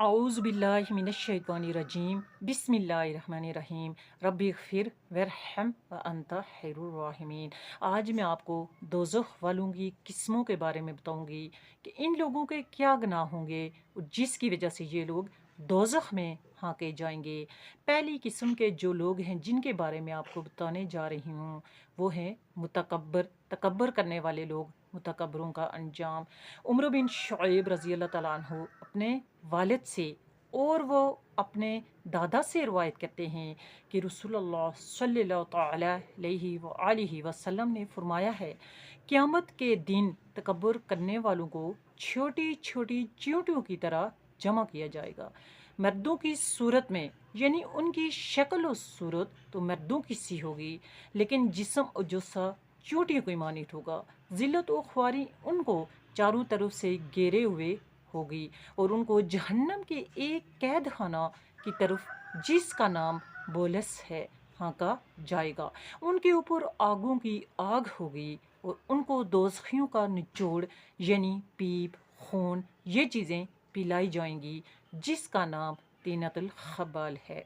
اعوذ باللہ من الشیطان الرجیم بسم اللہ الرحمن الرحیم ربی اغفر ورحم وانت خیر الراحمین۔ آج میں آپ کو دوزخ والوں کی قسموں کے بارے میں بتاؤں گی کہ ان لوگوں کے کیا گناہ ہوں گے اور جس کی وجہ سے یہ لوگ دوزخ میں ہانکے جائیں گے۔ پہلی قسم کے جو لوگ ہیں جن کے بارے میں آپ کو بتانے جا رہی ہوں وہ ہیں تکبر کرنے والے لوگ، متکبروں کا انجام۔ عمر بن شعیب رضی اللہ تعالیٰ عنہ اپنے والد سے اور وہ اپنے دادا سے روایت کرتے ہیں کہ رسول اللہ صلی اللہ تعالی علیہ وآلہ وسلم نے فرمایا ہے، قیامت کے دن تکبر کرنے والوں کو چھوٹی چھوٹی چیونٹیوں کی طرح جمع کیا جائے گا، مردوں کی صورت میں، یعنی ان کی شکل و صورت تو مردوں کی سی ہوگی لیکن جسم و جثہ چیونٹیوں کی مانند ہوگا۔ ذلت و خواری ان کو چاروں طرف سے گھیرے ہوئے ہوگی اور ان کو جہنم کے ایک قید خانہ کی طرف جس کا نام بولس ہے ہانکا جائے گا۔ ان کے اوپر آگوں کی آگ ہوگی اور ان کو دوزخیوں کا نچوڑ یعنی پیپ، خون، یہ چیزیں پلائی جائیں گی جس کا نام طینت الخبال ہے۔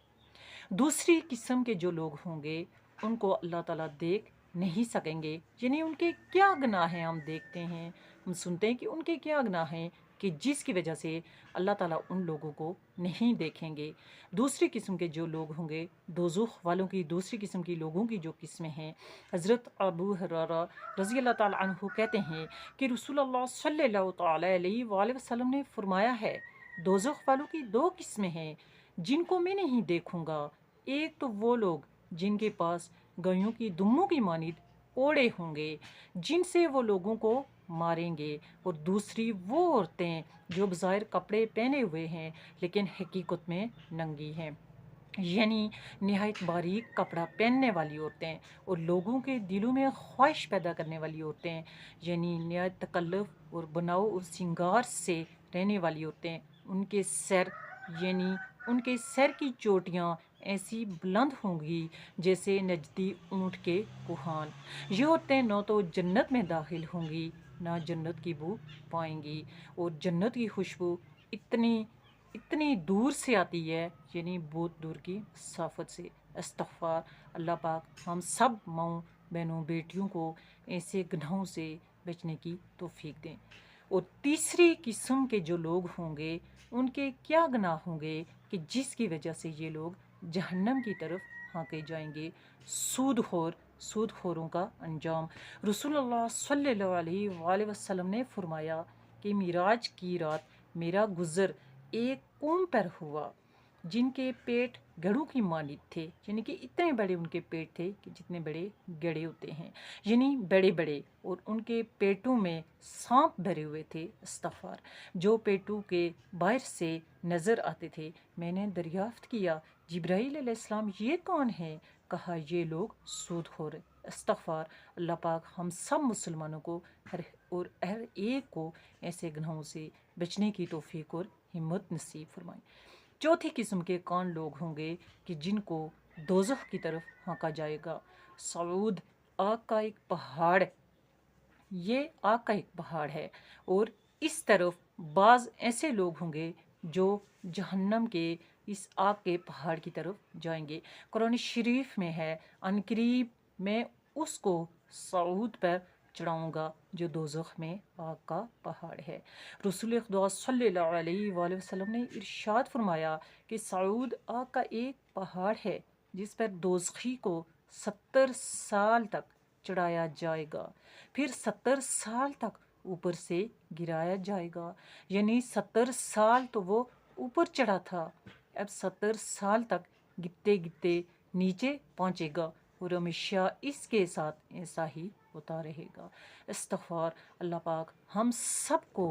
دوسری قسم کے جو لوگ ہوں گے ان کو اللہ تعالیٰ دیکھ نہیں سکیں گے، یعنی ان کے کیا گناہ ہیں ہم دیکھتے ہیں، ہم سنتے ہیں کہ ان کے کیا گناہ ہیں کہ جس کی وجہ سے اللہ تعالیٰ ان لوگوں کو نہیں دیکھیں گے۔ دوسری قسم کے جو لوگ ہوں گے، دوزخ والوں کی دوسری قسم کی لوگوں کی جو قسمیں ہیں، حضرت ابو ہریرہ رضی اللہ تعالیٰ عنہ کہتے ہیں کہ رسول اللہ صلی اللہ تعالیٰ علیہ وآلہ وسلم نے فرمایا ہے، دوزخ والوں کی دو قسمیں ہیں جن کو میں نہیں دیکھوں گا۔ ایک تو وہ لوگ جن کے پاس گایوں کی دموں کی مانند اوڑے ہوں گے جن سے وہ لوگوں کو ماریں گے، اور دوسری وہ عورتیں جو بظاہر کپڑے پہنے ہوئے ہیں لیکن حقیقت میں ننگی ہیں، یعنی نہایت باریک کپڑا پہننے والی عورتیں اور لوگوں کے دلوں میں خواہش پیدا کرنے والی عورتیں، یعنی نہایت تکلف اور بناؤ اور سنگار سے رہنے والی عورتیں۔ ان کے سر، یعنی ان کے سر کی چوٹیاں ایسی بلند ہوں گی جیسے نجدی اونٹ کے کوہان۔ یہ عورتیں نہ تو جنت میں داخل ہوں گی نہ جنت کی بو پائیں گی، اور جنت کی خوشبو اتنی دور سے آتی ہے، یعنی بہت دور کی مسافت سے۔ استغفار، اللہ پاک ہم سب ماؤں بہنوں بیٹیوں کو ایسے گناہوں سے بچنے کی توفیق دیں۔ اور تیسری قسم کے جو لوگ ہوں گے ان کے کیا گناہ ہوں گے کہ جس کی وجہ سے یہ لوگ جہنم کی طرف ہانکے جائیں گے۔ سود خوروں کا انجام۔ رسول اللہ صلی اللہ علیہ وآلہ وسلم نے فرمایا کہ معراج کی رات میرا گزر ایک قوم پر ہوا جن کے پیٹ گڑھوں کی مانند تھے، یعنی کہ اتنے بڑے ان کے پیٹ تھے کہ جتنے بڑے گڑھے ہوتے ہیں، یعنی بڑے بڑے، اور ان کے پیٹوں میں سانپ بھرے ہوئے تھے۔ استغفار، جو پیٹوں کے باہر سے نظر آتے تھے۔ میں نے دریافت کیا، جبرائیل علیہ السلام یہ کون ہیں؟ کہا، یہ لوگ سود خور۔ استغفار، اللہ پاک ہم سب مسلمانوں کو ہر ایک کو ایسے گناہوں سے بچنے کی توفیق اور ہمت نصیب فرمائیں۔ چوتھی قسم کے کون لوگ ہوں گے کہ جن کو دوزخ کی طرف ہانکا جائے گا۔ سعود، آگ کا ایک پہاڑ، یہ آگ کا ایک پہاڑ ہے، اور اس طرف بعض ایسے لوگ ہوں گے جو جہنم کے اس آگ کے پہاڑ کی طرف جائیں گے۔ قرآن شریف میں ہے، ان قریب میں اس کو سعود پر چڑھاؤں گا جو دوزخ میں آگ کا پہاڑ ہے۔ رسول خدا صلی اللہ علیہ وآلہ وسلم نے ارشاد فرمایا کہ سعود آگ کا ایک پہاڑ ہے جس پر دوزخی کو 70 سال تک چڑھایا جائے گا، پھر 70 سال تک اوپر سے گرایا جائے گا، یعنی 70 سال تو وہ اوپر چڑھا تھا، اب 70 سال تک گرتے گرتے نیچے پہنچے گا اور ہمیشہ اس کے ساتھ ایسا ہی ہوتا رہے گا۔ استغفار، اللہ پاک ہم سب کو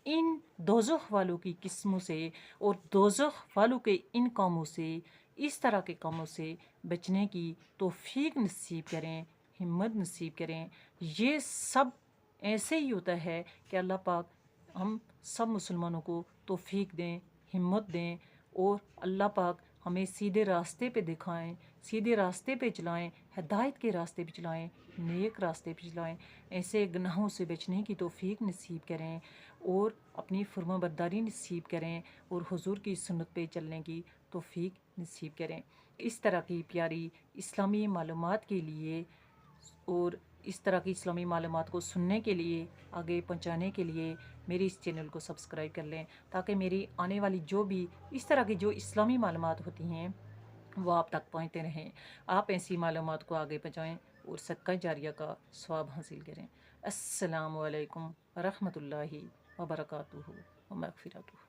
ان دوزخ والوں کی قسموں سے اور دوزخ والوں کے ان کاموں سے، اس طرح کے کاموں سے بچنے کی توفیق نصیب کریں، ہمت نصیب کریں۔ یہ سب ایسے ہی ہوتا ہے کہ اللہ پاک ہم سب مسلمانوں کو توفیق دیں، ہمت دیں، اور اللہ پاک ہمیں سیدھے راستے پہ دکھائیں، سیدھے راستے پہ چلائیں، ہدایت کے راستے پہ چلائیں، نیک راستے پہ چلائیں، ایسے گناہوں سے بچنے کی توفیق نصیب کریں اور اپنی فرما برداری نصیب کریں اور حضور کی سنت پہ چلنے کی توفیق نصیب کریں۔ اس طرح کی پیاری اسلامی معلومات کے لیے اور اس طرح کی اسلامی معلومات کو سننے کے لیے، آگے پہنچانے کے لیے میری اس چینل کو سبسکرائب کر لیں، تاکہ میری آنے والی جو بھی اس طرح کی جو اسلامی معلومات ہوتی ہیں وہ آپ تک پہنچتے رہیں۔ آپ ایسی معلومات کو آگے پہنچائیں اور صدقہ جاریہ کا ثواب حاصل کریں۔ السلام علیکم ورحمۃ اللہ وبرکاتہ و مغفرتہ۔